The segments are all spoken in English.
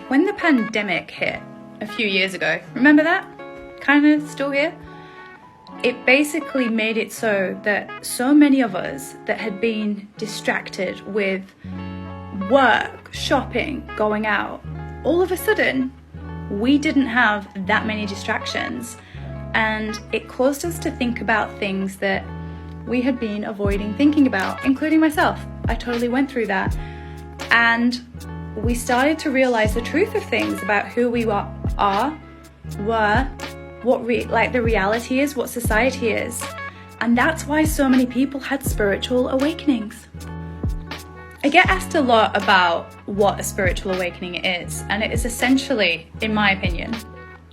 When the pandemic hit a few years ago, remember that? Kind of still here? It basically made it so that so many of us that had been distracted with work, shopping, going out, all of a sudden, we didn't have that many distractions, and it caused us to think about things that we had been avoiding thinking about, including myself. I totally went through that, and we started to realize the truth of things about who we were, what the reality is, what society is. And that's why so many people had spiritual awakenings. I get asked a lot about what a spiritual awakening is, and it is essentially, in my opinion,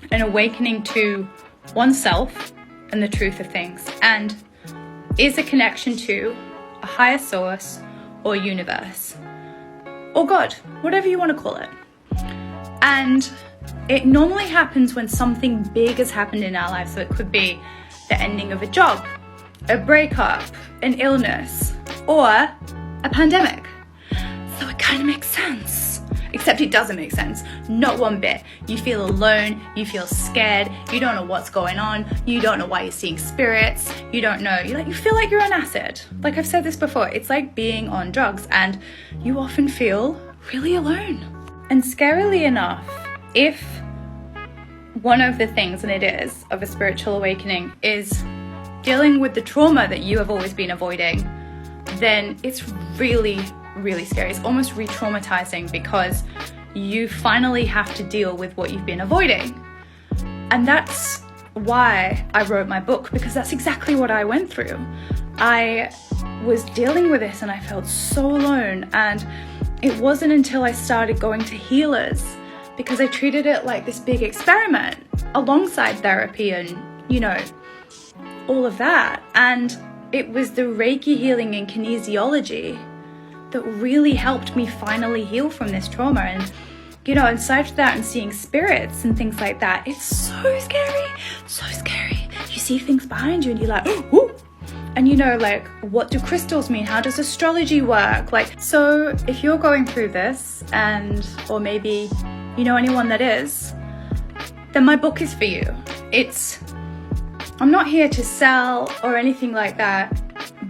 an awakening to oneself and the truth of things, and is a connection to a higher source or universe, or God, whatever you want to call it. And it normally happens when something big has happened in our lives. So it could be the ending of a job, a breakup, an illness, or a pandemic. So it kind of makes sense, except it doesn't make sense, not one bit. You feel alone, you feel scared, you don't know what's going on, you don't know why you're seeing spirits, you don't know, you feel like you're on acid. Like I've said this before, it's like being on drugs, and you often feel really alone. And scarily enough, if one of the things, and it is, of a spiritual awakening is dealing with the trauma that you have always been avoiding, then it's really, really scary. It's almost re-traumatizing, because you finally have to deal with what you've been avoiding. And that's why I wrote my book, because that's exactly what I went through. I was dealing with this and I felt so alone, and it wasn't until I started going to healers, because I treated it like this big experiment alongside therapy and, all of that. And it was the Reiki healing and kinesiology that really helped me finally heal from this trauma. And, aside from that and seeing spirits and things like that, it's so scary, so scary. You see things behind you and you're like, ooh. And what do crystals mean? How does astrology work? So if you're going through this, or maybe you know anyone that is, then my book is for you. I'm not here to sell or anything like that,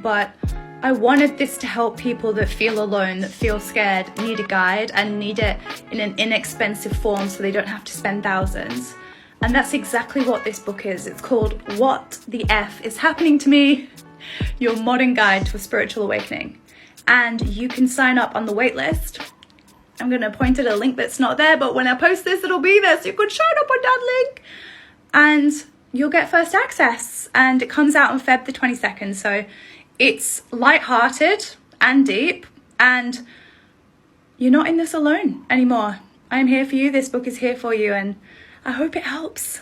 but I wanted this to help people that feel alone, that feel scared, need a guide, and need it in an inexpensive form so they don't have to spend thousands. And that's exactly what this book is. It's called What the F is Happening to Me? Your Modern Guide to a Spiritual Awakening. And you can sign up on the wait list. I'm going to point at a link that's not there, but when I post this, it'll be there. So you can sign up on that link and you'll get first access. And it comes out on Feb the 22nd. So it's lighthearted and deep, and you're not in this alone anymore. I am here for you. This book is here for you, and I hope it helps.